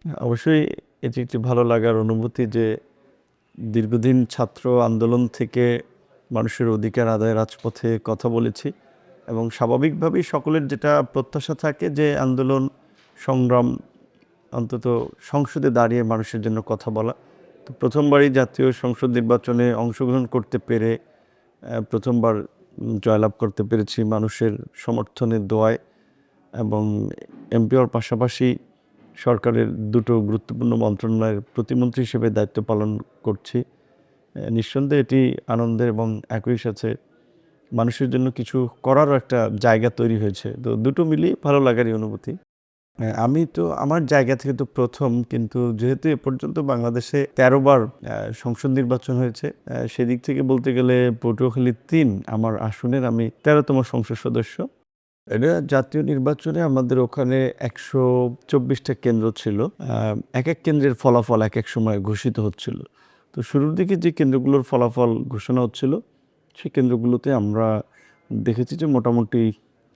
অবশ্যই এটি একটি ভালো লাগার অনুভূতি যে দীর্ঘদিন ছাত্র আন্দোলন থেকে মানুষের অধিকার আদায় রাজপথে কথা বলেছি এবং স্বাভাবিকভাবেই সকলের যেটা প্রত্যাশা থাকে যে আন্দোলন সংগ্রাম অন্তত সংসদে দাঁড়িয়ে মানুষের জন্য কথা বলা। তো প্রথমবারই জাতীয় সংসদ নির্বাচনে অংশগ্রহণ করতে পেরে প্রথমবার জয়লাভ করতে পেরেছি মানুষের সমর্থনের দোয়ায় এবং এমপি হওয়ার পাশাপাশি সরকারের দুটো গুরুত্বপূর্ণ মন্ত্রণালয়ের প্রতিমন্ত্রী হিসেবে দায়িত্ব পালন করছি। নিঃসন্দেহে এটি আনন্দের এবং একই সাথে মানুষের জন্য কিছু করারও একটা জায়গা তৈরি হয়েছে। তো দুটো মিলিয়ে ভালো লাগারই অনুভূতি। আমি তো আমার জায়গা থেকে তো প্রথম, কিন্তু যেহেতু এ পর্যন্ত বাংলাদেশে ১৩ বার সংসদ নির্বাচন হয়েছে, সেদিক থেকে বলতে গেলে পটুয়াখালী ৩ আমার আসনের আমি ১৩তম সংসদ সদস্য। এটা জাতীয় নির্বাচনে আমাদের ওখানে ১২৪টা কেন্দ্র ছিল। এক কেন্দ্রের ফলাফল এক সময় ঘোষিত হচ্ছিল। তো শুরুর দিকে যে কেন্দ্রগুলোর ফলাফল ঘোষণা হচ্ছিল, সেই কেন্দ্রগুলোতে আমরা দেখেছি যে মোটামুটি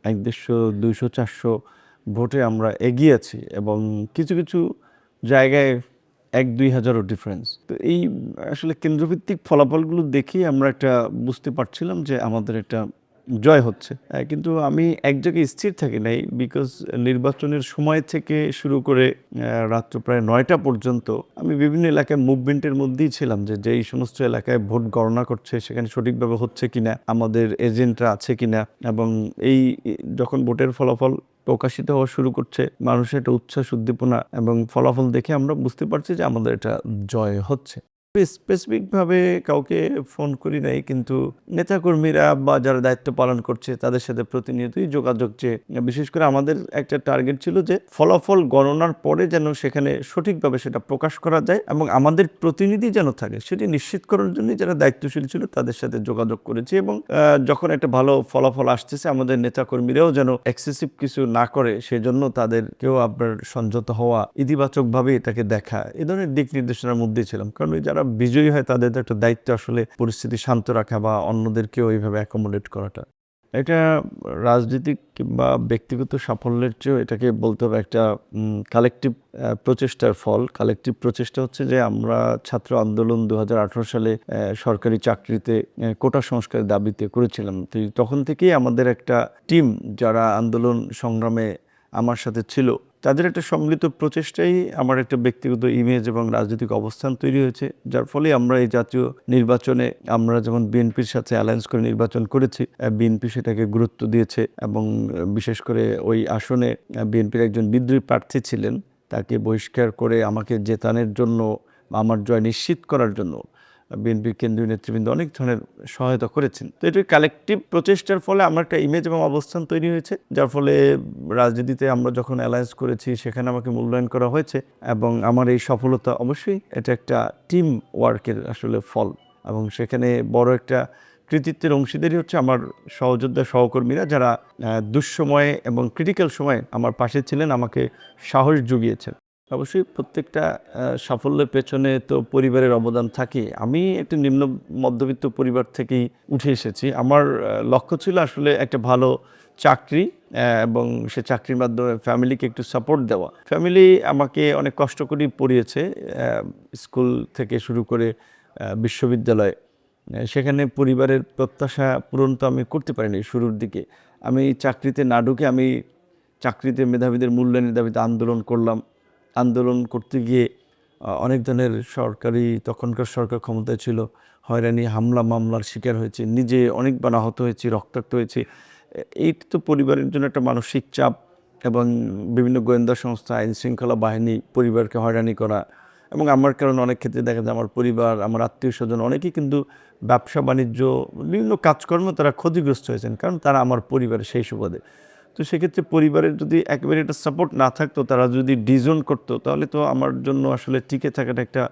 ১৫০, ২০০, ৪০০ ভোটে আমরা এগিয়ে আছি এবং কিছু, কিছু জায়গায় ১-২ হাজারও ডিফারেন্স। তো এই আসলে কেন্দ্রভিত্তিক ফলাফলগুলো দেখেই আমরা একটা বুঝতে পারছিলাম যে আমাদের একটা জয় হচ্ছে। কিন্তু আমি এক জায়গায় স্থির থাকি নাই, বিকজ নির্বাচনের সময় থেকে শুরু করে রাত্র প্রায় ৯টা পর্যন্ত আমি বিভিন্ন এলাকায় মুভমেন্টের মধ্যেই ছিলাম, যে যেই সমস্ত এলাকায় ভোট গণনা করছে সেখানে সঠিকভাবে হচ্ছে কিনা, আমাদের এজেন্টরা আছে কিনা, এবং এই যখন ভোটের ফলাফল প্রকাশিত হওয়া শুরু করছে, মানুষের একটা উচ্ছ্বাস উদ্দীপনা এবং ফলাফল দেখে আমরা বুঝতে পারছি যে আমাদের এটা জয় হচ্ছে। স্পেসিফিকভাবে কাউকে ফোন করি নাই, কিন্তু নেতাকর্মীরা বা যারা দায়িত্ব পালন করছে তাদের সাথে প্রতিনিয়তই যোগাযোগ, যে বিশেষ করে আমাদের একটা টার্গেট ছিল যে ফলাফল গণনার পরে যেন সেখানে সঠিকভাবে সেটা প্রকাশ করা যায় এবং আমাদের প্রতিনিধি যেন থাকে, সেটি নিশ্চিত করার জন্য যারা দায়িত্বশীল ছিল তাদের সাথে যোগাযোগ করেছি। এবং যখন একটা ভালো ফলাফল আসতেছে, আমাদের নেতাকর্মীরাও যেন এক্সেসিভ কিছু না করে, সেজন্য তাদেরকেও আপনার সংযত হওয়া, ইতিবাচকভাবে এটাকে দেখা, এ ধরনের দিক নির্দেশনার মধ্যেই ছিলাম। কারণ যারা বিজয়ী হয় তাদের একটা দায়িত্ব আসলে পরিস্থিতি শান্ত রাখা বা অন্যদেরকেও এইভাবে অ্যাকোমোডেট করাটা। এটা রাজনৈতিক কিংবা ব্যক্তিগত সাফল্যের চেয়েও এটাকে বলতে হবে একটা কালেকটিভ প্রচেষ্টার ফল। কালেকটিভ প্রচেষ্টা হচ্ছে যে আমরা ছাত্র আন্দোলন ২০১৮ সালে সরকারি চাকরিতে কোটা সংস্কারের দাবিতে করেছিলাম। তো তখন থেকেই আমাদের একটা টিম যারা আন্দোলন সংগ্রামে আমার সাথে ছিল, তাদের একটা সম্মিলিত প্রচেষ্টাই আমার একটা ব্যক্তিগত ইমেজ এবং রাজনৈতিক অবস্থান তৈরি হয়েছে, যার ফলে আমরা এই জাতীয় নির্বাচনে আমরা যেমন বিএনপির সাথে অ্যালায়েন্স করে নির্বাচন করেছি, বিএনপি সেটাকে গুরুত্ব দিয়েছে এবং বিশেষ করে ওই আসনে বিএনপির একজন বিদ্রোহী প্রার্থী ছিলেন, তাকে বহিষ্কার করে আমাকে জেতানোর জন্য, আমার জয় নিশ্চিত করার জন্য বিএনপির কেন্দ্রীয় নেতৃবৃন্দ অনেক ধরনের সহায়তা করেছেন। তো এটি কালেকটিভ প্রচেষ্টার ফলে আমার একটা ইমেজ এবং অবস্থান তৈরি হয়েছে, যার ফলে রাজনীতিতে আমরা যখন অ্যালায়েন্স করেছি সেখানে আমাকে মূল্যায়ন করা হয়েছে এবং আমার এই সফলতা অবশ্যই এটা একটা টিম ওয়ার্কের আসলে ফল। এবং সেখানে বড় একটা কৃতিত্বের অংশীদারই হচ্ছে আমার সহযোদ্ধা সহকর্মীরা, যারা দুঃসময়ে এবং ক্রিটিক্যাল সময়ে আমার পাশে ছিলেন, আমাকে সাহস জুগিয়েছেন। অবশ্যই প্রত্যেকটা সাফল্যের পেছনে তো পরিবারের অবদান থাকে। আমি একটা নিম্ন মধ্যবিত্ত পরিবার থেকেই উঠে এসেছি। আমার লক্ষ্য ছিল আসলে একটা ভালো চাকরি এবং সে চাকরির মাধ্যমে ফ্যামিলিকে একটু সাপোর্ট দেওয়া। ফ্যামিলি আমাকে অনেক কষ্ট করেই পড়িয়েছে, স্কুল থেকে শুরু করে বিশ্ববিদ্যালয়। সেখানে পরিবারের প্রত্যাশা পূরণ তো আমি করতে পারিনি শুরুর দিকে। আমি চাকরিতে না ঢুকে আমি চাকরিতে মেধাবীদের মূল্যায়নের দাবিতে আন্দোলন করলাম। আন্দোলন করতে গিয়ে অনেক ধরনের তখনকার সরকার ক্ষমতায় ছিল, হয়রানি, হামলা মামলার শিকার হয়েছি, নিজে অনেকবার আহত হয়েছি, রক্তাক্ত হয়েছি। এইটি তো পরিবারের জন্য একটা মানসিক চাপ, এবং বিভিন্ন গোয়েন্দা সংস্থা, আইনশৃঙ্খলা বাহিনী পরিবারকে হয়রানি করা, এবং আমার কারণে অনেক ক্ষেত্রে দেখা যায় আমার পরিবার, আমার আত্মীয়স্বজন অনেকেই কিন্তু ব্যবসা বাণিজ্য, বিভিন্ন কাজকর্ম তারা ক্ষতিগ্রস্ত হয়েছেন, কারণ তারা আমার পরিবারের সেই সুবাদে। তো সেক্ষেত্রে পরিবারের যদি একেবারে এটা সাপোর্ট না থাকতো, তারা যদি ডিজন করতো, তাহলে তো আমার জন্য আসলে টিকে থাকাটা একটা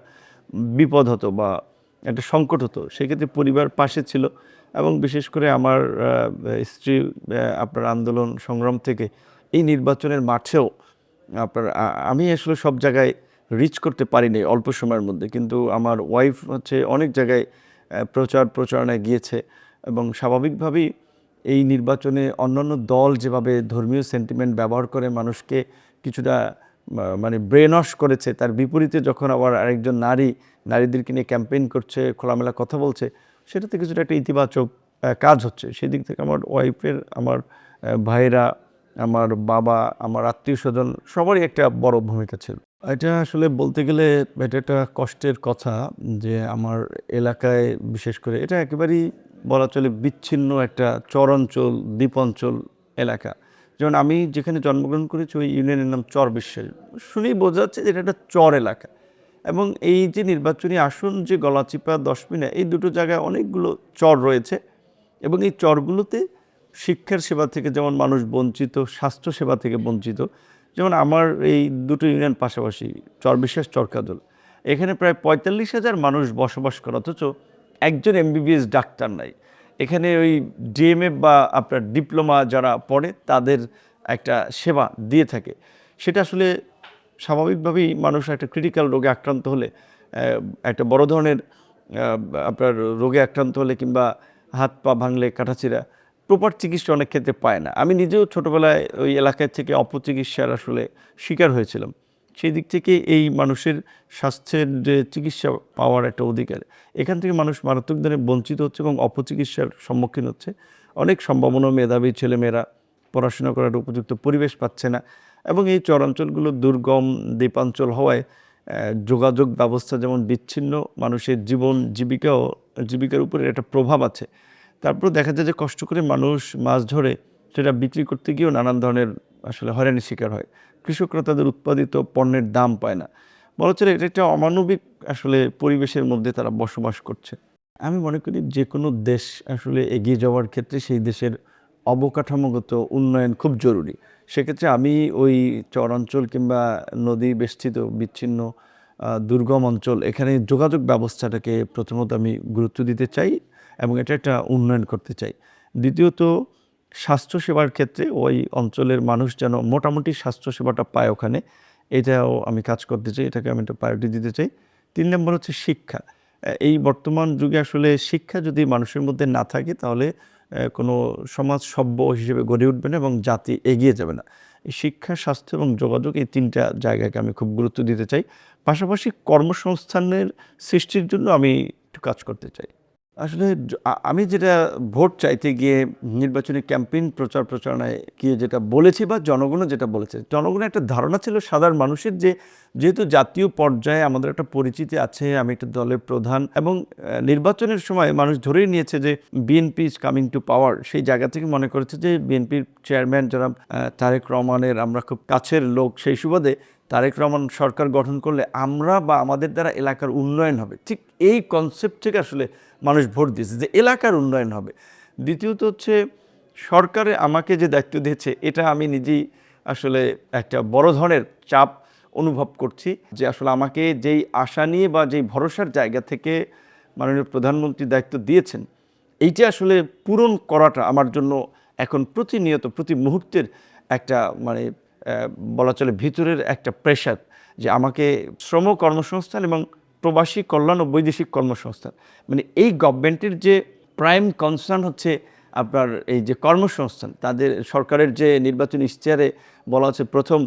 বিপদ হতো বা একটা সংকট হতো। সেক্ষেত্রে পরিবার পাশে ছিল এবং বিশেষ করে আমার স্ত্রী আপনার আন্দোলন সংগ্রাম থেকে এই নির্বাচনের মাঠেও আপনার আমি আসলে সব জায়গায় রিচ করতে পারিনি অল্প সময়ের মধ্যে, কিন্তু আমার ওয়াইফ হচ্ছে অনেক জায়গায় প্রচারণায় গিয়েছে এবং স্বাভাবিকভাবেই এই নির্বাচনে অন্যান্য দল যেভাবে ধর্মীয় সেন্টিমেন্ট ব্যবহার করে মানুষকে কিছুটা মানে ব্রেন ওয়াশ করেছে, তার বিপরীতে যখন আবার আরেকজন নারীদেরকে নিয়ে ক্যাম্পেইন করছে, খোলামেলা কথা বলছে, সেটাতে কিছুটা একটা ইতিবাচক কাজ হচ্ছে। সেদিক থেকে আমার ওয়াইফের, আমার ভাইয়েরা, আমার বাবা, আমার আত্মীয়স্বজন সবারই একটা বড় ভূমিকা ছিল। এটা আসলে বলতে গেলে এটা একটা কষ্টের কথা যে আমার এলাকায় বিশেষ করে এটা একেবারেই বলা চলে বিচ্ছিন্ন একটা চরাঞ্চল, দ্বীপাঞ্চল এলাকা। যেমন আমি যেখানে জন্মগ্রহণ করেছি ওই ইউনিয়নের নাম চরবিশ্বাস। শুনেই বোঝা যাচ্ছে যে এটা একটা চর এলাকা এবং এই যে নির্বাচনী আসন যে গলাচিপা, দশমিনা, এই দুটো জায়গায় অনেকগুলো চর রয়েছে এবং এই চরগুলোতে শিক্ষার সেবা থেকে যেমন মানুষ বঞ্চিত, স্বাস্থ্য সেবা থেকে বঞ্চিত। যেমন আমার এই দুটো ইউনিয়ন পাশাপাশি, চরবিশ্বাস, চরকাদল, এখানে প্রায় ৪৫,০০০ মানুষ বসবাস করে, অথচ একজন এমবিবিএস ডাক্তার নাই। এখানে ওই ডিএমএ বা আপনার ডিপ্লোমা যারা পড়ে তাদের একটা সেবা দিয়ে থাকে। সেটা আসলে স্বাভাবিকভাবেই মানুষ একটা ক্রিটিক্যাল রোগে আক্রান্ত হলে, একটা বড় ধরনের আপনার রোগে আক্রান্ত হলে কিংবা হাত পা ভাঙলে, কাটাছিঁড়া, প্রপার চিকিৎসা অনেক ক্ষেত্রে পায় না। আমি নিজেও ছোটোবেলায় ওই এলাকায় থেকে অপচিকিৎসার আসলে শিকার হয়েছিলাম। সেই দিক থেকে এই মানুষের স্বাস্থ্যের যে চিকিৎসা পাওয়ার একটা অধিকার, এখান থেকে মানুষ মারাত্মক ধরনের বঞ্চিত হচ্ছে এবং অপচিকিৎসার সম্মুখীন হচ্ছে। অনেক সম্ভাবনা মেধাবী ছেলেমেয়েরা পড়াশোনা করার উপযুক্ত পরিবেশ পাচ্ছে না এবং এই চরাঞ্চলগুলো দুর্গম দ্বীপাঞ্চল হওয়ায় যোগাযোগ ব্যবস্থা যেমন বিচ্ছিন্ন, মানুষের জীবিকার উপরে একটা প্রভাব আছে। তারপর দেখা যায় যে কষ্ট করে মানুষ মাছ ধরে সেটা বিক্রি করতে গিয়েও নানান ধরনের আসলে হয়রানির শিকার হয়। কৃষকরা তাদের উৎপাদিত পণ্যের দাম পায় না। বলা চলে এটা একটা অমানবিক আসলে পরিবেশের মধ্যে তারা বসবাস করছে। আমি মনে করি যে কোনো দেশ আসলে এগিয়ে যাওয়ার ক্ষেত্রে সেই দেশের অবকাঠামোগত উন্নয়ন খুব জরুরি। সেক্ষেত্রে আমি ওই চরাঞ্চল কিংবা নদী বেষ্টিত বিচ্ছিন্ন দুর্গম অঞ্চল, এখানে যোগাযোগ ব্যবস্থাটাকে প্রথমত আমি গুরুত্ব দিতে চাই এবং এটা একটা উন্নয়ন করতে চাই। দ্বিতীয়ত স্বাস্থ্যসেবার ক্ষেত্রে ওই অঞ্চলের মানুষ যেন মোটামুটি স্বাস্থ্যসেবাটা পায় ওখানে, এটাও আমি কাজ করতে চাই, এটাকে আমি একটা প্রায়োরিটি দিতে চাই। ৩ নম্বর হচ্ছে শিক্ষা। এই বর্তমান যুগে আসলে শিক্ষা যদি মানুষের মধ্যে না থাকে তাহলে কোনো সমাজ সভ্য হিসেবে গড়ে উঠবে না এবং জাতি এগিয়ে যাবে না। এই শিক্ষা, স্বাস্থ্য এবং যোগাযোগ, এই ৩টা জায়গাকে আমি খুব গুরুত্ব দিতে চাই। পাশাপাশি কর্মসংস্থানের সৃষ্টির জন্য আমি একটু কাজ করতে চাই। আসলে আমি যেটা ভোট চাইতে গিয়ে নির্বাচনী ক্যাম্পেইন প্রচারণায় গিয়ে যেটা বলেছি বা জনগণও যেটা বলেছে, জনগণের একটা ধারণা ছিল সাধারণ মানুষের যে যেহেতু জাতীয় পর্যায়ে আমাদের একটা পরিচিতি আছে, আমি একটা দলের প্রধান এবং নির্বাচনের সময় মানুষ ধরেই নিয়েছে যে বিএনপি ইজ কামিং টু পাওয়ার। সেই জায়গা থেকে মনে করেছে যে বিএনপির চেয়ারম্যান যারা তারেক রহমানের আমরা খুব কাছের লোক, সেই সুবাদে তারেক রহমান সরকার গঠন করলে আমরা বা আমাদের দ্বারা এলাকার উন্নয়ন হবে। ঠিক এই কনসেপ্ট থেকে আসলে মানুষ ভোট দিয়েছে যে এলাকার উন্নয়ন হবে। দ্বিতীয়ত হচ্ছে সরকারে আমাকে যে দায়িত্ব দিয়েছে এটা আমি নিজেই আসলে একটা বড় ধরনের চাপ অনুভব করছি যে আসলে আমাকে যেই আশা নিয়ে বা যেই ভরসার জায়গা থেকে মাননীয় প্রধানমন্ত্রী দায়িত্ব দিয়েছেন, এইটা আসলে পূরণ করাটা আমার জন্য এখন প্রতিনিয়ত প্রতি মুহূর্তের একটা মানে বলা চলে ভিতরের একটা প্রেশার যে আমাকে শ্রম কর্মসংস্থান এবং প্রবাসী কল্যাণ ও বৈদেশিক কর্মসংস্থান, মানে এই গভর্নমেন্টের যে প্রাইম কনসার্ন হচ্ছে আপনার এই যে কর্মসংস্থান। তাদের সরকারের যে নির্বাচনী ইশতেহারে বলা হচ্ছে প্রথম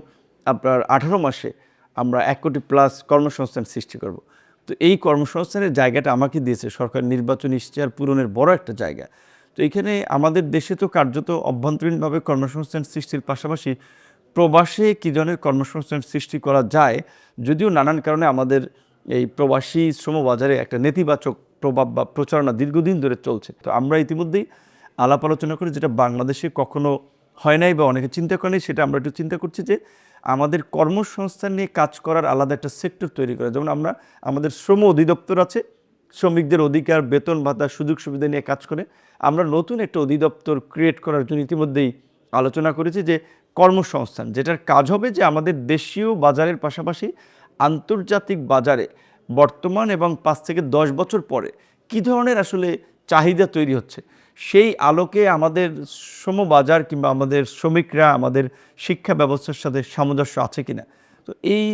আপনার 18 মাসে আমরা 1 কোটি প্লাস কর্মসংস্থান সৃষ্টি করব। তো এই কর্মসংস্থানের জায়গাটা আমাকে দিয়েছে সরকার, নির্বাচনী ইশতেহার পূরণের বড় একটা জায়গা। তো এইখানে আমাদের দেশে তো কার্যত অভ্যন্তরীণভাবে কর্মসংস্থান সৃষ্টির পাশাপাশি প্রবাসে কী ধরনের কর্মসংস্থান সৃষ্টি করা যায়, যদিও নানান কারণে আমাদের এই প্রবাসী শ্রমবাজারে একটা নেতিবাচক প্রভাব বা প্রচারণা দীর্ঘদিন ধরে চলছে। তো আমরা ইতিমধ্যেই আলাপ আলোচনা করি, যেটা বাংলাদেশে কখনো হয় নাই বা অনেকে চিন্তা করেনি, সেটা আমরা একটু চিন্তা করছি যে আমাদের কর্মসংস্থান নিয়ে কাজ করার আলাদা একটা সেক্টর তৈরি করা। যেমন আমাদের শ্রম অধিদপ্তর আছে, শ্রমিকদের অধিকার, বেতন ভাতা, সুযোগ সুবিধা নিয়ে কাজ করে। আমরা নতুন একটা অধিদপ্তর ক্রিয়েট করার জন্য ইতিমধ্যেই আলোচনা করেছি যে কর্মসংস্থান, যেটার কাজ হবে যে আমাদের দেশীয় বাজারের পাশাপাশি আন্তর্জাতিক বাজারে বর্তমান এবং 5 থেকে 10 বছর পরে কী ধরনের আসলে চাহিদা তৈরি হচ্ছে, সেই আলোকে আমাদের শ্রমবাজার কিংবা আমাদের শ্রমিকরা আমাদের শিক্ষা ব্যবস্থার সাথে সামঞ্জস্য আছে কিনা। তো এই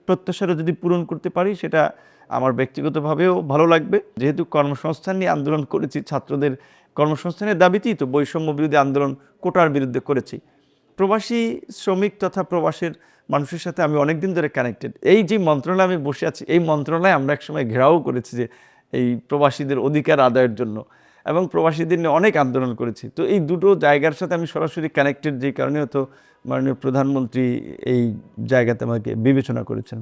প্রত্যাশাটা যদি পূরণ করতে পারি সেটা আমার ব্যক্তিগতভাবেও ভালো লাগবে। যেহেতু কর্মসংস্থান নিয়ে আন্দোলন করেছি, ছাত্রদের কর্মসংস্থানের দাবিতেই তো বৈষম্য বিরোধী আন্দোলন কোটার বিরুদ্ধে করেছি। প্রবাসী শ্রমিক তথা প্রবাসের মানুষের সাথে আমি অনেকদিন ধরে কানেক্টেড। এই যে মন্ত্রণালয়ে আমি বসে আছি, এই মন্ত্রণালয়ে আমরা একসময় ঘেরাও করেছি যে এই প্রবাসীদের অধিকার আদায়ের জন্য এবং প্রবাসীদের নিয়ে অনেক আন্দোলন করেছি। তো এই দুটো জায়গার সাথে আমি সরাসরি কানেক্টেড, যে কারণে হয়তো মাননীয় প্রধানমন্ত্রী এই জায়গাতে আমাকে বিবেচনা করেছেন।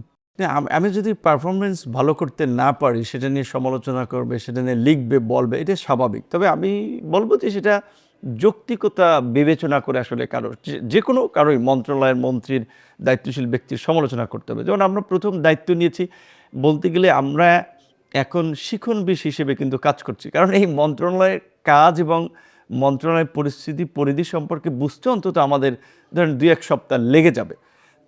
আমি যদি পারফরমেন্স ভালো করতে না পারি, সেটা নিয়ে সমালোচনা করবে, সেটা নিয়ে লিখবে, বলবে, এটা স্বাভাবিক। তবে আমি বলবো যে সেটা যৌক্তিকতা বিবেচনা করে আসলে যে কোনো কারোই মন্ত্রণালয়ের মন্ত্রীর, দায়িত্বশীল ব্যক্তির সমালোচনা করতে হবে। যেমন আমরা প্রথম দায়িত্ব নিয়েছি, বলতে গেলে আমরা এখন শিখনবিশ হিসেবে কিন্তু কাজ করছি। কারণ এই মন্ত্রণালয়ের কাজ এবং মন্ত্রণালয়ের পরিস্থিতি পরিধি সম্পর্কে বুঝতে অন্তত আমাদের ধরেন ২-১ সপ্তাহ লেগে যাবে।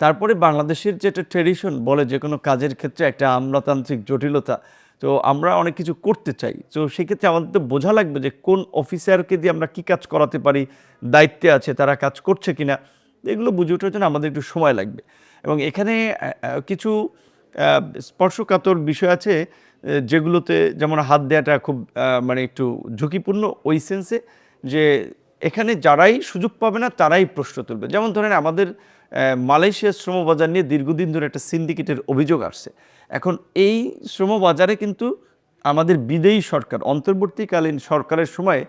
তারপরে বাংলাদেশের যে একটা ট্র্যাডিশন বলে যে কোনো কাজের ক্ষেত্রে একটা আমলাতান্ত্রিক জটিলতা, তো আমরা অনেক কিছু করতে চাই। তো সেক্ষেত্রে আমাদের তো বোঝা লাগবে যে কোন অফিসারকে দিয়ে আমরা কী কাজ করাতে পারি, দায়িত্বে আছে তারা কাজ করছে কিনা, এগুলো বুঝে ওঠার জন্য আমাদের একটু সময় লাগবে। এবং এখানে কিছু স্পর্শকাতর বিষয় আছে যেগুলোতে, যেমন হাত দেওয়াটা খুব মানে একটু ঝুঁকিপূর্ণ ওই সেন্সে যে এখানে যারাই সুযোগ পাবে না তারাই প্রশ্ন তুলবে। যেমন ধরেন আমাদের মালয়েশিয়ার শ্রমবাজার নিয়ে দীর্ঘদিন ধরে একটা সিন্ডিকেটের অভিযোগ আসছে। এখন এই শ্রমবাজারে কিন্তু আমাদের বিদেয়ী সরকার, অন্তর্বর্তীকালীন সরকারের সময়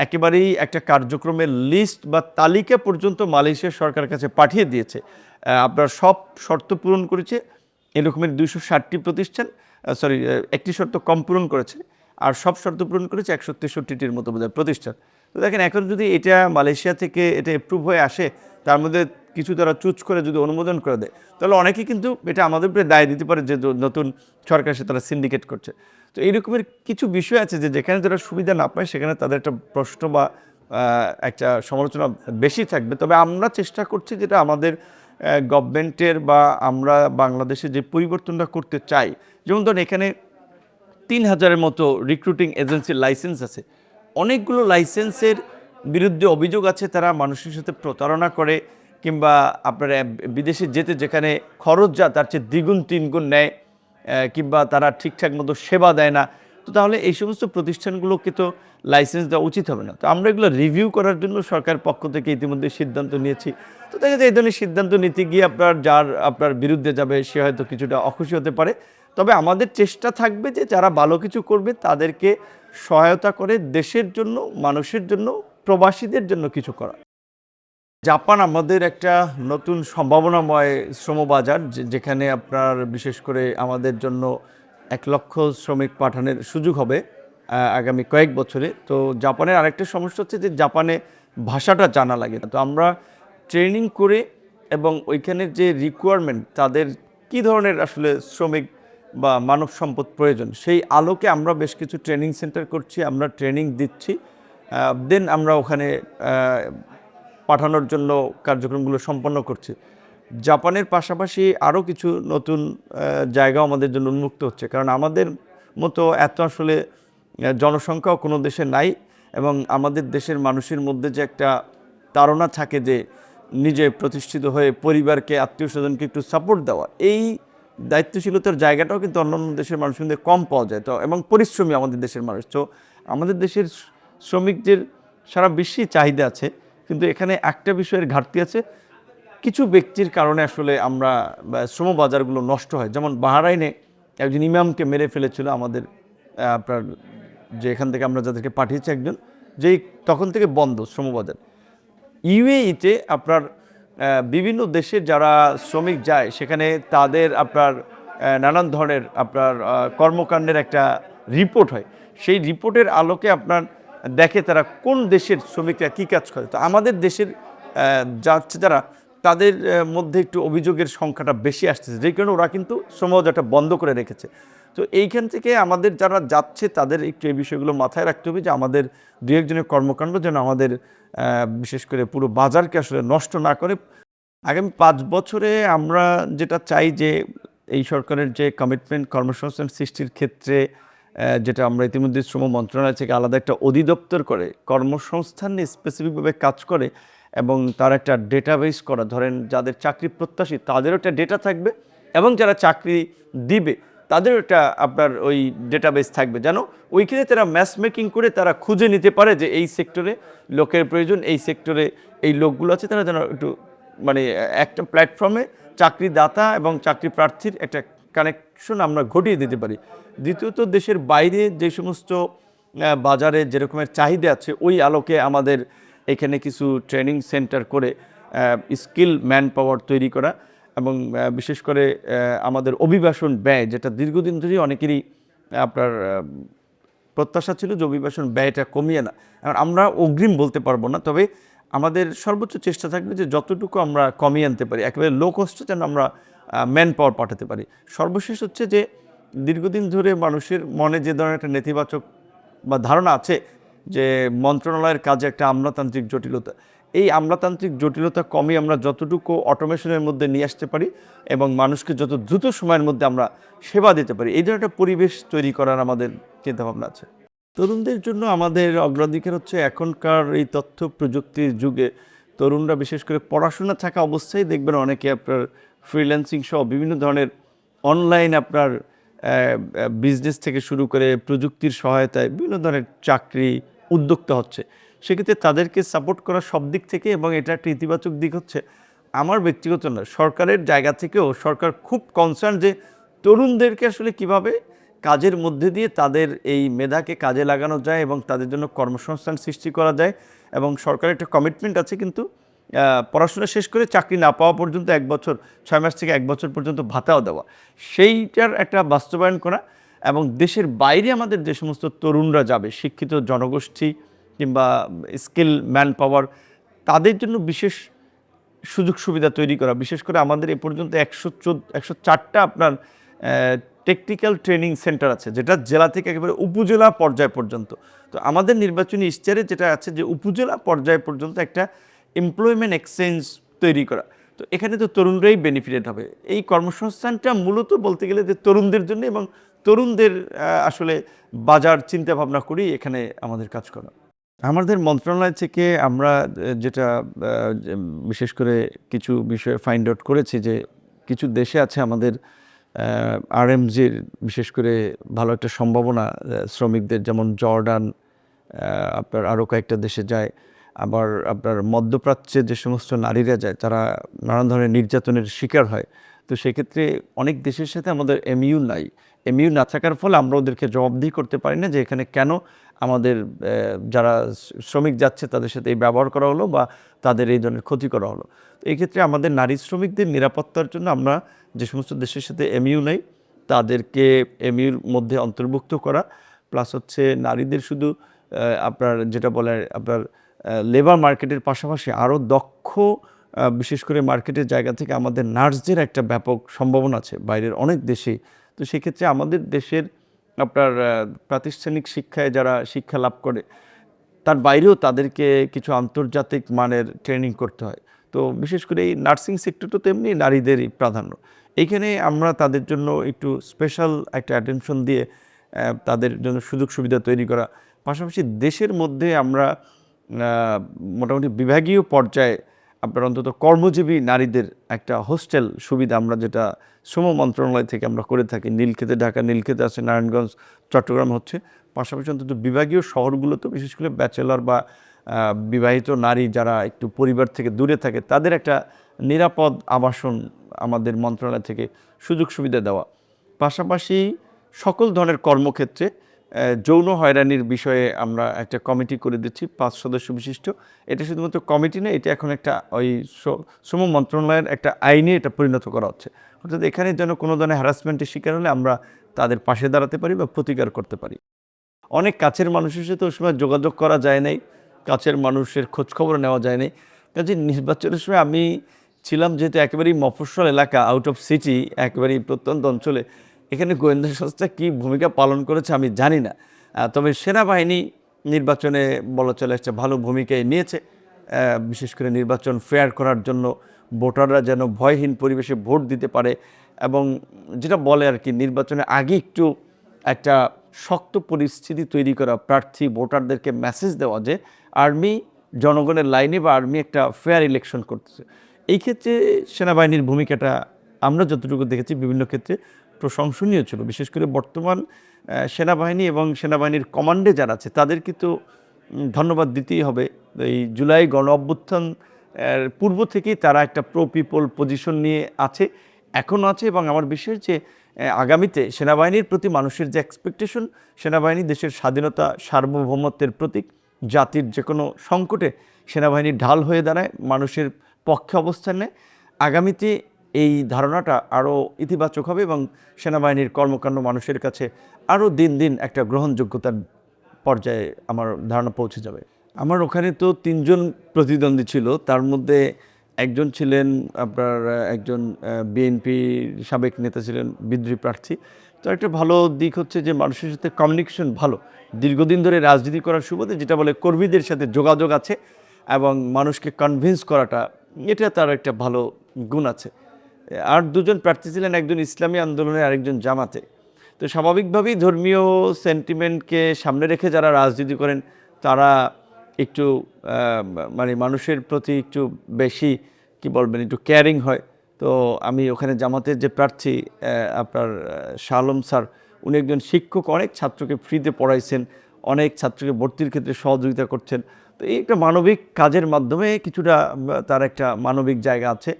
একেবারেই একটা কার্যক্রমের লিস্ট বা তালিকা পর্যন্ত মালয়েশিয়া সরকারের কাছে পাঠিয়ে দিয়েছে। আপনার সব শর্ত পূরণ করেছে এরকমের ২৬০টি প্রতিষ্ঠান, একটি শর্ত কম পূরণ করেছে, আর সব শর্ত পূরণ করেছে ১৬৩টির মতো বোধহয় প্রতিষ্ঠান। তো দেখেন, এখন যদি এটা মালয়েশিয়া থেকে এটা অ্যাপ্রুভ হয়ে আসে, তার মধ্যে কিছু তারা চুজ করে যদি অনুমোদন করে দেয়, তাহলে অনেকেই কিন্তু এটা আমাদের উপরে দায় দিতে পারে যে নতুন সরকার সে তারা সিন্ডিকেট করছে। তো এইরকমের কিছু বিষয় আছে যে যেখানে যারা সুবিধা না পায় সেখানে তাদের একটা প্রশ্ন বা একটা সমালোচনা বেশি থাকবে। তবে আমরা চেষ্টা করছি যেটা আমাদের গভর্নমেন্টের বা আমরা বাংলাদেশে যে পরিবর্তনটা করতে চাই, যেমন ধরুন এখানে ৩,০০০-এর মতো রিক্রুটিং এজেন্সির লাইসেন্স আছে। অনেকগুলো লাইসেন্সের বিরুদ্ধে অভিযোগ আছে তারা মানুষের সাথে প্রতারণা করে, কিংবা আপনার বিদেশে যেতে যেখানে খরচ যা তার চেয়ে দ্বিগুণ তিনগুণ নেয়, কিংবা তারা ঠিকঠাক মতো সেবা দেয় না। তো তাহলে এই সমস্ত প্রতিষ্ঠানগুলোকে তো লাইসেন্স দেওয়া উচিত হবে না। তো আমরা এগুলো রিভিউ করার জন্য সরকারের পক্ষ থেকে ইতিমধ্যে সিদ্ধান্ত নিয়েছি। তো দেখা যায় এই ধরনের সিদ্ধান্ত নিতে গিয়ে আপনার বিরুদ্ধে যাবে সে হয়তো কিছুটা অখুশি হতে পারে। তবে আমাদের চেষ্টা থাকবে যে যারা ভালো কিছু করবে তাদেরকে সহায়তা করে দেশের জন্য, মানুষের জন্য, প্রবাসীদের জন্য কিছু করা। জাপান আমাদের একটা নতুন সম্ভাবনাময় শ্রমবাজার, যেখানে আপনার বিশেষ করে আমাদের জন্য ১,০০,০০০ শ্রমিক পাঠানোর সুযোগ হবে আগামী কয়েক বছরে। তো জাপানের আরেকটা সমস্যা হচ্ছে যে জাপানে ভাষাটা জানা লাগে। তো আমরা ট্রেনিং করে এবং ওইখানের যে রিকোয়ারমেন্ট, তাদের কী ধরনের আসলে শ্রমিক বা মানব সম্পদ প্রয়োজন, সেই আলোকে আমরা বেশ কিছু ট্রেনিং সেন্টার করছি, আমরা ট্রেনিং দিচ্ছি, দেন আমরা ওখানে পাঠানোর জন্য কার্যক্রমগুলো সম্পন্ন করছি। জাপানের পাশাপাশি আরও কিছু নতুন জায়গাও আমাদের জন্য উন্মুক্ত হচ্ছে, কারণ আমাদের মতো এত আসলে জনসংখ্যাও কোনো দেশে নাই, এবং আমাদের দেশের মানুষের মধ্যে যে একটা তাড়না থাকে যে নিজে প্রতিষ্ঠিত হয়ে পরিবারকে, আত্মীয় স্বজনকে একটু সাপোর্ট দেওয়া, এই দায়িত্বশীলতার জায়গাটাও কিন্তু অন্যান্য দেশের মানুষের মধ্যে কম পাওয়া যায়। তো এবং পরিশ্রমী আমাদের দেশের মানুষ, তো আমাদের দেশের শ্রমিকদের সারা বিশ্বেই চাহিদা আছে, কিন্তু এখানে একটা বিষয়ের ঘাটতি আছে। কিছু ব্যক্তির কারণে আসলে আমরা শ্রমবাজারগুলো নষ্ট হয়। যেমন বাহরাইনে একজন ইমামকে মেরে ফেলেছিল আমাদের আপনার যে এখান থেকে আমরা যাদেরকে পাঠিয়েছি একজন, যেই তখন থেকে বন্ধ শ্রমবাজার। ইউএইতে আপনার বিভিন্ন দেশের যারা শ্রমিক যায় সেখানে তাদের আপনার নানান ধরনের আপনার কর্মকাণ্ডের একটা রিপোর্ট হয়। সেই রিপোর্টের আলোকে আপনার দেখে তারা কোন দেশের শ্রমিকরা কী কাজ করে। তো আমাদের দেশের যাচ্ছে যারা, তাদের মধ্যে একটু অভিযোগের সংখ্যাটা বেশি আসতেছে, যেই কারণে ওরা কিন্তু শ্রমবাজারটা বন্ধ করে রেখেছে। তো এইখান থেকে আমাদের যারা যাচ্ছে তাদের একটু এই বিষয়গুলো মাথায় রাখতে হবে যে আমাদের দু একজনের কর্মকাণ্ড যেন আমাদের বিশেষ করে পুরো বাজারকে আসলে নষ্ট না করে। আগামী ৫ বছরে আমরা যেটা চাই যে এই সরকারের যে কমিটমেন্ট কর্মসংস্থান সৃষ্টির ক্ষেত্রে, যেটা আমরা ইতিমধ্যে শ্রম মন্ত্রণালয় থেকে আলাদা একটা অধিদপ্তর করে কর্মসংস্থান নিয়ে স্পেসিফিকভাবে কাজ করে, এবং তার একটা ডেটাবেস করা, ধরেন যাদের চাকরি প্রত্যাশী তাদেরও একটা ডেটা থাকবে, এবং যারা চাকরি দিবে তাদের একটা আপনার ওই ডেটাবেস থাকবে, যেন ওইখানে তারা ম্যাচ মেকিং করে তারা খুঁজে নিতে পারে যে এই সেক্টরে লোকের প্রয়োজন, এই সেক্টরে এই লোকগুলো আছে, তারা যেন একটু মানে একটা প্ল্যাটফর্মে চাকরিদাতা এবং চাকরি প্রার্থীর একটা কানেকশন আমরা ঘটিয়ে দিতে পারি। দ্বিতীয়ত, দেশের বাইরে যে সমস্ত বাজারে যেরকমের চাহিদা আছে ওই আলোকে আমাদের এখানে কিছু ট্রেনিং সেন্টার করে স্কিল ম্যান পাওয়ার তৈরি করা, এবং বিশেষ করে আমাদের অভিবাসন ব্যয়, যেটা দীর্ঘদিন ধরেই অনেকেরই আপনার প্রত্যাশা ছিল যে অভিবাসন ব্যয়টা কমিয়ে না। এখন আমরা অগ্রিম বলতে পারবো না, তবে আমাদের সর্বোচ্চ চেষ্টা থাকবে যে যতটুকু আমরা কমিয়ে আনতে পারি, একেবারে লো কস্টে যেন আমরা ম্যান পাওয়ার পাঠাতে পারি। সর্বশেষ হচ্ছে যে দীর্ঘদিন ধরে মানুষের মনে যে ধরনের একটা নেতিবাচক বা ধারণা আছে যে মন্ত্রণালয়ের কাজে একটা আমলাতান্ত্রিক জটিলতা, এই আমলাতান্ত্রিক জটিলতা কমিয়ে আমরা যতটুকু অটোমেশনের মধ্যে নিয়ে আসতে পারি এবং মানুষকে যত দ্রুত সময়ের মধ্যে আমরা সেবা দিতে পারি, এই ধরনের একটা পরিবেশ তৈরি করার আমাদের চিন্তাভাবনা আছে। তরুণদের জন্য আমাদের অগ্রাধিকার হচ্ছে এখনকার এই তথ্য প্রযুক্তির যুগে তরুণরা বিশেষ করে পড়াশোনা থাকা অবস্থায় দেখবেন অনেকে আপনার ফ্রিল্যান্সিং সহ বিভিন্ন ধরনের অনলাইন আপনার বিজনেস থেকে শুরু করে প্রযুক্তির সহায়তায় বিভিন্ন ধরনের চাকরি উদ্যোক্তা হচ্ছে। সেক্ষেত্রে তাদেরকে সাপোর্ট করা সব দিক থেকে, এবং এটা একটা ইতিবাচক দিক হচ্ছে আমার ব্যক্তিগত না, সরকারের জায়গা থেকেও সরকার খুব কনসার্ন যে তরুণদেরকে আসলে কিভাবে কাজের মধ্যে দিয়ে তাদের এই মেধাকে কাজে লাগানো যায় এবং তাদের জন্য কর্মসংস্থান সৃষ্টি করা যায়। এবং সরকারের একটা কমিটমেন্ট আছে কিন্তু পড়াশোনা শেষ করে চাকরি না পাওয়া পর্যন্ত 1 বছর 6 মাস থেকে 1 বছর পর্যন্ত ভাতাও দেওয়া, সেইটার একটা বাস্তবায়ন করা। এবং দেশের বাইরে আমাদের যে সমস্ত তরুণরা যাবে, শিক্ষিত জনগোষ্ঠী কিংবা স্কিল ম্যান পাওয়ার, তাদের জন্য বিশেষ সুযোগ সুবিধা তৈরি করা। বিশেষ করে আমাদের এ পর্যন্ত 104টা আপনার টেকনিক্যাল ট্রেনিং সেন্টার আছে, যেটা জেলা থেকে একেবারে উপজেলা পর্যায় পর্যন্ত। তো আমাদের নির্বাচনী ইশতেহারে যেটা আছে যে উপজেলা পর্যায় পর্যন্ত একটা এমপ্লয়মেন্ট এক্সচেঞ্জ তৈরি করা। তো এখানে তো তরুণরাই বেনিফিটেড হবে। এই কর্মসংস্থানটা মূলত বলতে গেলে যে তরুণদের জন্য, এবং তরুণদের আসলে বাজার চিন্তা ভাবনা করেই এখানে আমাদের কাজ করা। আমাদের মন্ত্রণালয় থেকে আমরা যেটা বিশেষ করে কিছু বিষয়ে ফাইন্ড আউট করেছি যে কিছু দেশে আছে আমাদের আরএমজির বিশেষ করে ভালো একটা সম্ভাবনা শ্রমিকদের, যেমন জর্ডান, আপনার আরও কয়েকটা দেশে যায়। আবার আপনার মধ্যপ্রাচ্যে যে সমস্ত নারীরা যায় তারা নানান ধরনের নির্যাতনের শিকার হয়। তো সেক্ষেত্রে অনেক দেশের সাথে আমাদের এমইউ নাই। এমইউ না থাকার ফলে আমরা ওদেরকে জবাবদিহি করতে পারি না যে এখানে কেন আমাদের যারা শ্রমিক যাচ্ছে তাদের সাথে এই ব্যবহার করা হলো বা তাদের এই ধরনের ক্ষতি করা হলো। তো এই ক্ষেত্রে আমাদের নারী শ্রমিকদের নিরাপত্তার জন্য আমরা যে সমস্ত দেশের সাথে এমইউ নেই তাদেরকে এমইউর মধ্যে অন্তর্ভুক্ত করা, প্লাস হচ্ছে নারীদের শুধু আপনার যেটা বলে আপনার লেবার মার্কেটের পাশাপাশি আরও দক্ষ বিশেষ করে মার্কেটের জায়গা থেকে আমাদের নার্সদের একটা ব্যাপক সম্ভাবনা আছে বাইরের অনেক দেশেই। তো সেক্ষেত্রে আমাদের দেশের আপনার প্রাতিষ্ঠানিক শিক্ষায় যারা শিক্ষা লাভ করে তার বাইরেও তাদেরকে কিছু আন্তর্জাতিক মানের ট্রেনিং করতে হয়। তো বিশেষ করে এই নার্সিং সেক্টরটা তেমনি নারীদেরই প্রাধান্য। এইখানে আমরা তাদের জন্য একটু স্পেশাল একটা অ্যাটেনশন দিয়ে তাদের জন্য সুযোগ সুবিধা তৈরি করা, পাশাপাশি দেশের মধ্যে আমরা মোটামুটি বিভাগীয় পর্যায়ে আপনার অন্তত কর্মজীবী নারীদের একটা হোস্টেল সুবিধা আমরা যেটা শ্রম মন্ত্রণালয় থেকে আমরা করে থাকি, নীলক্ষেতে, ঢাকা নীলক্ষেতে আছে, নারায়ণগঞ্জ, চট্টগ্রাম হচ্ছে, পাশাপাশি অন্তত বিভাগীয় শহরগুলোতে বিশেষ করে ব্যাচেলর বা বিবাহিত নারী যারা একটু পরিবার থেকে দূরে থাকে তাদের একটা নিরাপদ আবাসন আমাদের মন্ত্রণালয় থেকে সুযোগ সুবিধা দেওয়া। পাশাপাশি সকল ধরনের কর্মক্ষেত্রে যৌন হয়রানির বিষয়ে আমরা একটা কমিটি করে দিচ্ছি 5 সদস্য বিশিষ্ট। এটা শুধুমাত্র কমিটি নয়, এটা এখন একটা ওই শ্রম মন্ত্রণালয়ের একটা আইনে এটা পরিণত করা হচ্ছে। অর্থাৎ এখানে যেন কোনো ধরনের হ্যারাসমেন্টের শিকার হলে আমরা তাদের পাশে দাঁড়াতে পারি বা প্রতিকার করতে পারি। অনেক কাছের মানুষের সাথে ওই সময় যোগাযোগ করা যায় নাই, কাছের মানুষের খোঁজখবর নেওয়া যায় নাই। কাজে নির্বাচনের সময় আমি ছিলাম যেহেতু একেবারেই মফস্বল এলাকা, আউট অফ সিটি, একেবারেই প্রত্যন্ত অঞ্চলে, এখানে গোয়েন্দা সংস্থা কী ভূমিকা পালন করেছে আমি জানি না। তবে সেনাবাহিনী নির্বাচনে বলা চলে একটা ভালো ভূমিকাই নিয়েছে, বিশেষ করে নির্বাচন ফেয়ার করার জন্য, ভোটাররা যেন ভয়হীন পরিবেশে ভোট দিতে পারে, এবং যেটা বলে আর কি নির্বাচনে আগে একটু একটা শক্ত পরিস্থিতি তৈরি করা, প্রার্থী ভোটারদেরকে মেসেজ দেওয়া যে আর্মি জনগণের লাইনে বা আর্মি একটা ফেয়ার ইলেকশন করতেছে। এই ক্ষেত্রে সেনাবাহিনীর ভূমিকাটা আমরা যতটুকু দেখেছি বিভিন্ন ক্ষেত্রে প্রশংসনীয় ছিল। বিশেষ করে বর্তমান সেনাবাহিনী এবং সেনাবাহিনীর কমান্ডে যারা আছে তাদের কিন্তু ধন্যবাদ দিতেই হবে। এই জুলাই গণ অভ্যুত্থান পূর্ব থেকেই তারা একটা প্রো পিপল পজিশন নিয়ে আছে, এখনও আছে, এবং আমার বিশ্বাস যে আগামীতে সেনাবাহিনীর প্রতি মানুষের যে এক্সপেকটেশন, সেনাবাহিনী দেশের স্বাধীনতা সার্বভৌমত্বের প্রতীক, জাতির যে কোনো সংকটে সেনাবাহিনী ঢাল হয়ে দাঁড়ায়, মানুষের পক্ষে অবস্থান নেয়। আগামীতে এই ধারণাটা আরও ইতিবাচক হবে এবং সেনাবাহিনীর কর্মকাণ্ড মানুষের কাছে আরও দিন দিন একটা গ্রহণযোগ্যতার পর্যায়ে আমার ধারণা পৌঁছে যাবে। আমার ওখানে তো ৩ জন প্রতিদ্বন্দ্বী ছিল, তার মধ্যে একজন ছিলেন আপনার একজন বিএনপির সাবেক নেতা ছিলেন, বিদ্রোহী প্রার্থী। তো একটা ভালো দিক হচ্ছে যে মানুষের সাথে কমিউনিকেশন ভালো, দীর্ঘদিন ধরে রাজনীতি করার সুবাদে যেটা বলে কর্মীদের সাথে যোগাযোগ আছে এবং মানুষকে কনভিন্স করাটা, এটা তার একটা ভালো গুণ আছে। আর ২ জন প্রার্থী ছিলেন, একজন ইসলামী আন্দোলনের, আরেকজন জামাতে। তো স্বাভাবিকভাবেই ধর্মীয় সেন্টিমেন্টকে সামনে রেখে যারা রাজনীতি করেন তারা একটু মানে মানুষের প্রতি একটু বেশি কি বলবেন, একটু কেয়ারিং হয়। তো আমি ওখানে জামাতের যে প্রার্থী আপনার শাহ আলম স্যার, উনি একজন শিক্ষক, অনেক ছাত্রকে ফ্রিতে পড়াইছেন, অনেক ছাত্রকে ভর্তির ক্ষেত্রে সহযোগিতা করছেন। তো এই একটা মানবিক কাজের মাধ্যমে কিছুটা তার একটা মানবিক জায়গা আছে।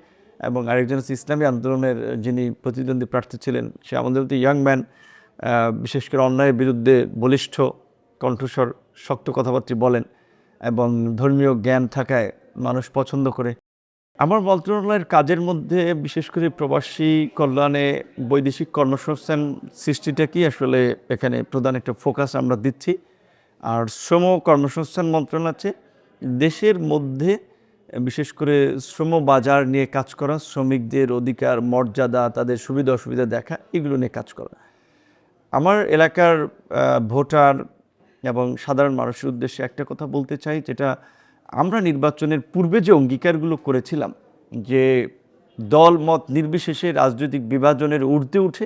এবং আরেকজন হচ্ছে ইসলামী আন্দোলনের যিনি প্রতিদ্বন্দ্বী প্রার্থী ছিলেন, সে আমাদের মতো ইয়াং ম্যান, বিশেষ করে অন্যায়ের বিরুদ্ধে বলিষ্ঠ কণ্ঠস্বর, শক্ত কথাবার্তা বলেন এবং ধর্মীয় জ্ঞান থাকায় মানুষ পছন্দ করে। আমার মন্ত্রণালয়ের কাজের মধ্যে বিশেষ করে প্রবাসী কল্যাণে বৈদেশিক কর্মসংস্থান সৃষ্টিটাকেই আসলে এখানে প্রধান একটা ফোকাস আমরা দিচ্ছি। আর শ্রম কর্মসংস্থান মন্ত্রণালয় আছে দেশের মধ্যে বিশেষ করে শ্রম বাজার নিয়ে কাজ করা, শ্রমিকদের অধিকার, মর্যাদা, তাদের সুবিধা অসুবিধা দেখা, এগুলো নিয়ে কাজ করা। আমার এলাকার ভোটার এবং সাধারণ মানুষের উদ্দেশ্যে একটা কথা বলতে চাই, যেটা আমরা নির্বাচনের পূর্বে যে অঙ্গীকারগুলো করেছিলাম যে দল মত নির্বিশেষে রাজনৈতিক বিভাজনের ঊর্ধ্বে উঠে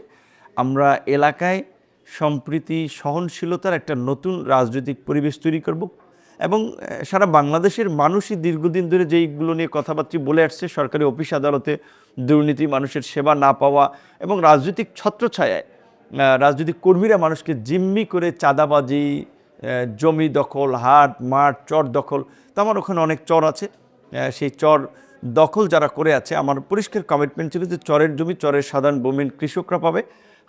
আমরা এলাকায় সম্প্রীতি, সহনশীলতার একটা নতুন রাজনৈতিক পরিবেশ তৈরি করব এবং সারা বাংলাদেশের মানুষই দীর্ঘদিন ধরে যেইগুলো নিয়ে কথাবার্তা বলে আসছে, সরকারি অফিস আদালতে দুর্নীতি, মানুষের সেবা না পাওয়া এবং রাজনৈতিক ছত্রছায়ায় রাজনৈতিক কর্মীরা মানুষকে জিম্মি করে চাঁদাবাজি, জমি দখল, হাট মাঠ, চর দখল। তো আমার ওখানে অনেক চর আছে, সেই চর দখল যারা করে আছে, আমার পরিষ্কার কমিটমেন্ট ছিল যে চরের জমি চরের সাধারণ ভূমির কৃষকরা পাবে,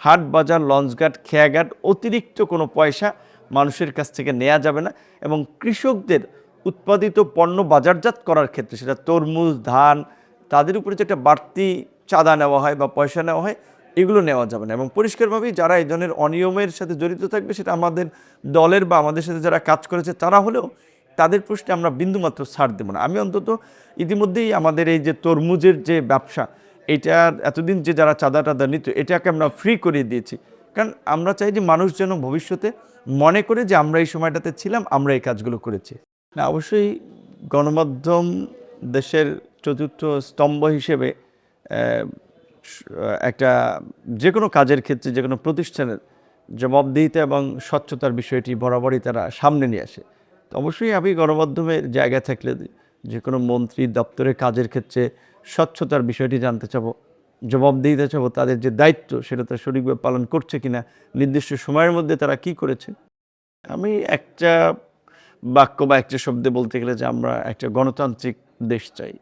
হাট বাজার, লঞ্চঘাট, খেয়াঘাট অতিরিক্ত কোনো পয়সা মানুষের কাছ থেকে নেওয়া যাবে না এবং কৃষকদের উৎপাদিত পণ্য বাজারজাত করার ক্ষেত্রে সেটা তরমুজ, ধান, তাদের উপরে যেটা বাড়তি চাঁদা নেওয়া হয় বা পয়সা নেওয়া হয়, এগুলো নেওয়া যাবে না। এবং পরিষ্কারভাবেই যারা এই ধরনের অনিয়মের সাথে জড়িত থাকবে, সেটা আমাদের দলের বা আমাদের সাথে যারা কাজ করেছে তারা হলেও তাদের প্রশ্নে আমরা বিন্দুমাত্র ছাড় দেব না। আমি অন্তত ইতিমধ্যেই আমাদের এই যে তরমুজের যে ব্যবসা, এটা এতদিন যে যারা চাঁদা টাদা নিত, এটাকে আমরা ফ্রি করিয়ে দিয়েছি। কারণ আমরা চাই যে মানুষ যেন ভবিষ্যতে মনে করে যে আমরা এই সময়টাতে ছিলাম, আমরা এই কাজগুলো করেছি। না, অবশ্যই গণমাধ্যম দেশের চতুর্থ স্তম্ভ হিসেবে একটা যে কোনো কাজের ক্ষেত্রে, যে কোনো প্রতিষ্ঠানের জবাবদিহিতা এবং স্বচ্ছতার বিষয়টি বরাবরই তারা সামনে নিয়ে আসে। তো অবশ্যই আমি গণমাধ্যমের জায়গায় থাকলে যে কোনো মন্ত্রী দপ্তরের কাজের ক্ষেত্রে স্বচ্ছতার বিষয়টি জানতে চাবো, জবাবদিহিতা চাবো, তাদের যে দায়িত্ব সেটা তারা সঠিকভাবে পালন করছে কিনা, নির্দিষ্ট সময়ের মধ্যে তারা কি করেছে। আমি একটা বাক্য বা একটা শব্দে বলতে গেলে যে আমরা একটা গণতান্ত্রিক দেশ চাই।